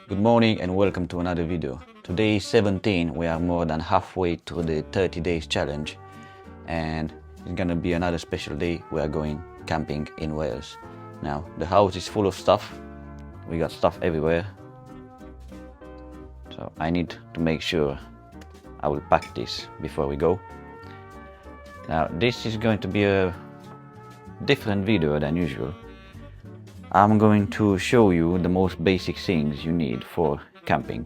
Good morning and welcome to another video. Today is 17, we are more than halfway through the 30 days challenge and it's gonna be another special day. We are going camping in Wales. Now the house is full of stuff, we got stuff everywhere, so I need to make sure I will pack this before we go. Now this is going to be a different video than usual. I'm going to show you the most basic things you need for camping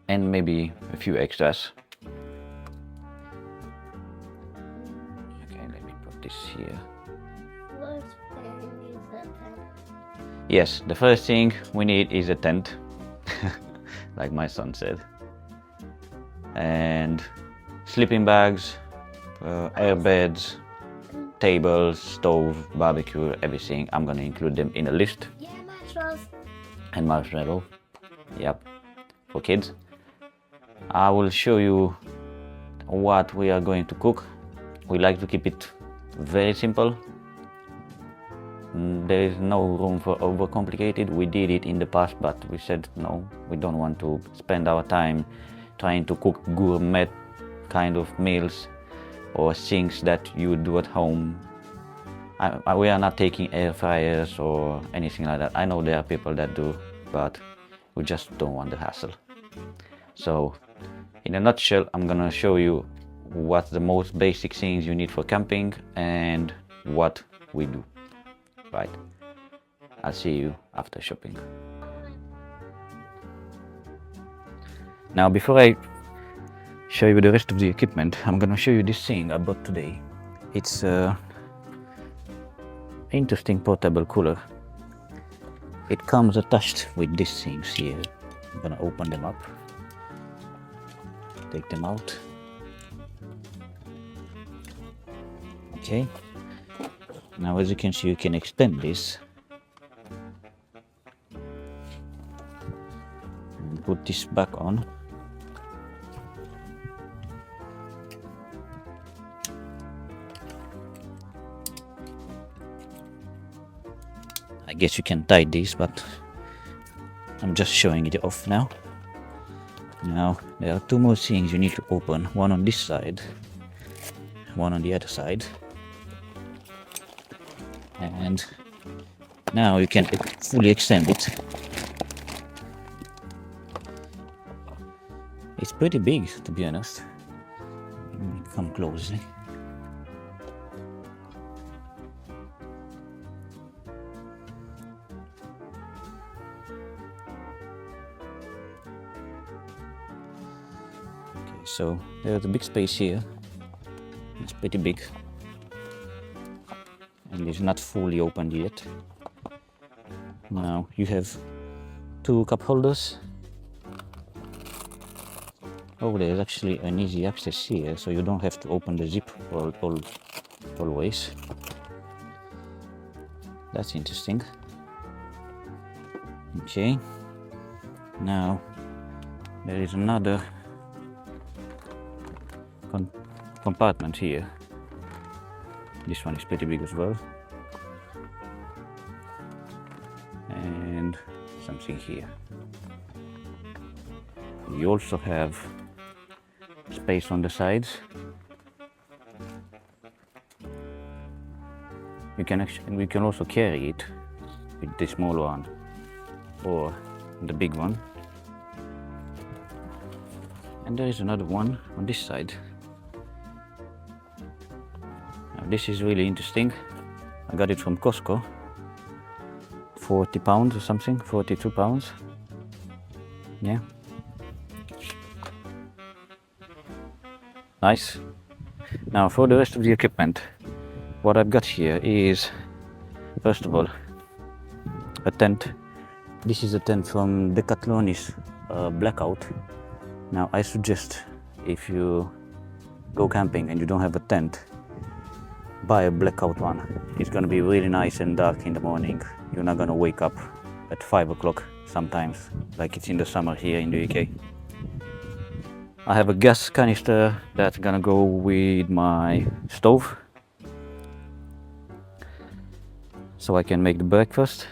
and maybe a few extras. Okay, let me put this here. Yes, the first thing we need is a tent, like my son said, and sleeping bags, air beds, tables, stove, barbecue, everything. I'm gonna include them in a list. Yeah, marshmallows. And marshmallow, yep, for kids. I will show you what we are going to cook. We like to keep it very simple. There is no room for overcomplicated. We did it in the past, but we said no, we don't want to spend our time trying to cook gourmet kind of meals or things that you do at home. We are not taking air fryers or anything like that. I know there are people that do, but we just don't want the hassle. So in a nutshell, I'm gonna show you what's the most basic things you need for camping and what we do. Right, I'll see you after shopping. Now before I show you the rest of the equipment, I'm gonna show you this thing I bought today. It's a interesting portable cooler. It comes attached with these things here. I'm gonna open them up, take them out. Okay, now as you can see, you can extend this and put this back on. I guess you can tie this, but I'm just showing it off now. Now there are two more things you need to open, one on this side, one on the other side, and now you can fully extend it. It's pretty big, to be honest. Let me come closely. So there's a big space here. It's pretty big and it's not fully opened yet. Now you have two cup holders. Oh, there's actually an easy access here, so you don't have to open the zip always. That's interesting. Okay, now there is another compartment here. This one is pretty big as well, and something here. You also have space on the sides. We can also carry it with the small one or the big one. And there is another one on this side. This is really interesting. I got it from Costco. 40 pounds or something, 42 pounds. Yeah. Nice. Now for the rest of the equipment, what I've got here is, first of all, a tent. This is a tent from Decathlon, Blackout. Now I suggest, if you go camping and you don't have a tent, buy a blackout one. It's gonna be really nice and dark in the morning. You're not gonna wake up at 5 o'clock sometimes, like it's in the summer here in the UK. I have a gas canister that's gonna go with my stove, so I can make the breakfast.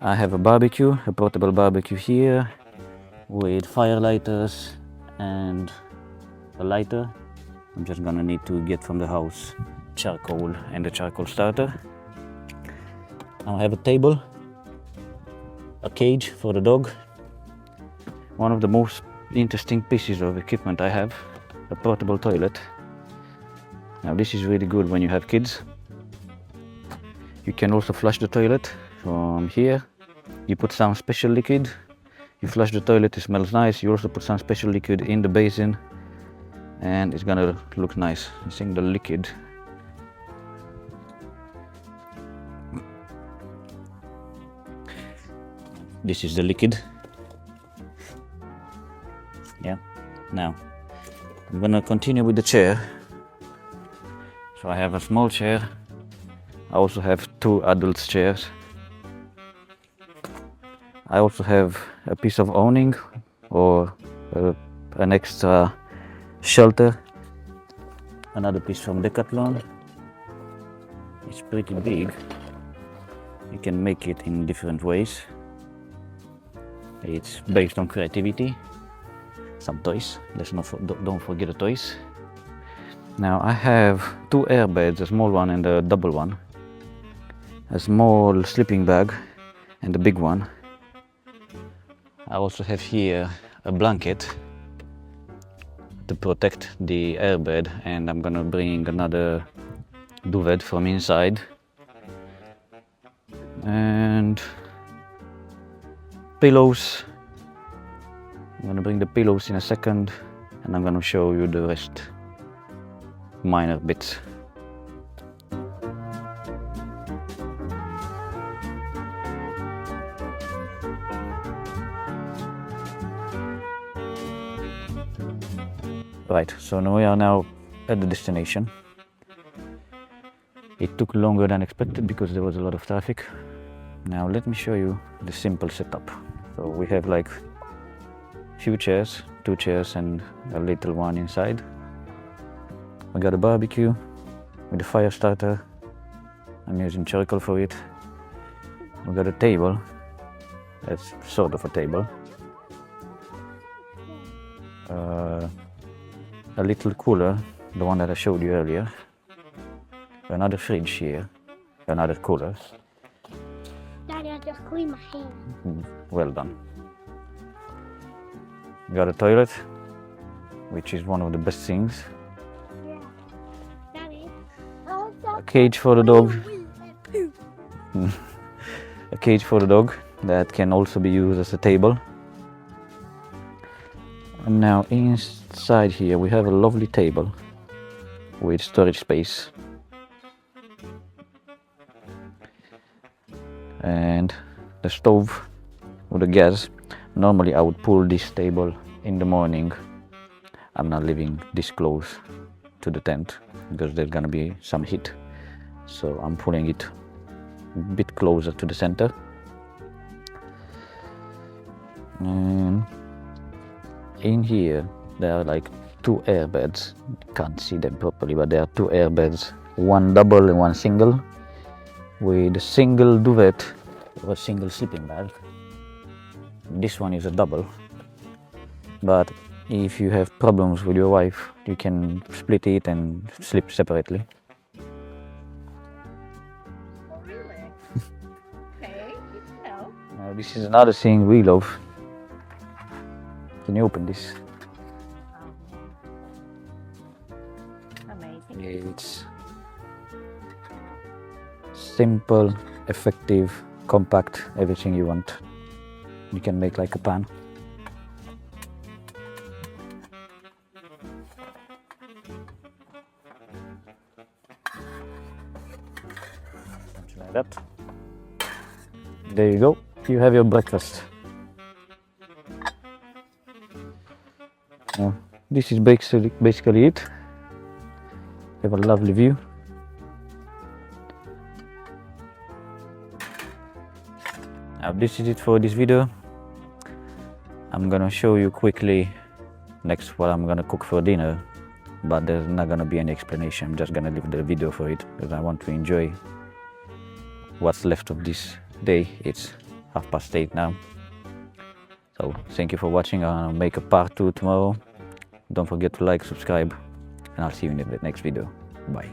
I have a barbecue, a portable barbecue here with fire lighters and a lighter. I'm just gonna need to get from the house charcoal and a charcoal starter. Now I have a table, a cage for the dog. One of the most interesting pieces of equipment I have, a portable toilet. Now this is really good when you have kids. You can also flush the toilet from here. You put some special liquid, you flush the toilet, it smells nice. You also put some special liquid in the basin and it's gonna look nice. I think the liquid this is the liquid. Yeah. Now I'm gonna continue with the chair. So I have a small chair. I also have 2 adults chairs. I also have a piece of awning or an extra shelter. Another piece from Decathlon. It's pretty big. You can make it in different ways. It's based on creativity. Some toys. Don't forget the toys. Now I have 2 air beds, a small one and a double one. A small sleeping bag and a big one. I also have here a blanket to protect the airbed, and I'm gonna bring another duvet from inside. And pillows. I'm gonna bring the pillows in a second, and I'm gonna show you the rest, minor bits. Right, so now we are now at the destination. It took longer than expected because there was a lot of traffic. Now let me show you the simple setup. So we have like few chairs, 2 chairs and a little one inside. We got a barbecue with a fire starter. I'm using charcoal for it. We got a table. That's sort of a table. A little cooler, the one that I showed you earlier. Another fridge here, another cooler. Daddy, I just cleaned my hand. Well done. Got a toilet, which is one of the best things. Yeah. Daddy, A cage for the dog. A cage for the dog that can also be used as a table. And now inside here we have a lovely table with storage space. And the stove with the gas. Normally I would pull this table in the morning. I'm not living this close to the tent because there's gonna be some heat. So I'm pulling it a bit closer to the center. And in here there are like 2 air beds. Can't see them properly, but there are 2 air beds, one double and one single, with a single duvet or a single sleeping bag. This one is a double, but if you have problems with your wife, you can split it and sleep separately. oh really? Okay, you know. Now this is another thing we love. Can you open this? Amazing. It's simple, effective, compact, everything you want. You can make like a pan. Something like that. There you go. You have your breakfast. Now, this is basically it. Have a lovely view. Now this is it for this video. I'm gonna show you quickly next what I'm gonna cook for dinner, but there's not gonna be any explanation. I'm just gonna leave the video for it because I want to enjoy what's left of this day. It's 8:30 now. So thank you for watching. I'll make a part 2 tomorrow. Don't forget to like, subscribe, and I'll see you in the next video. Bye.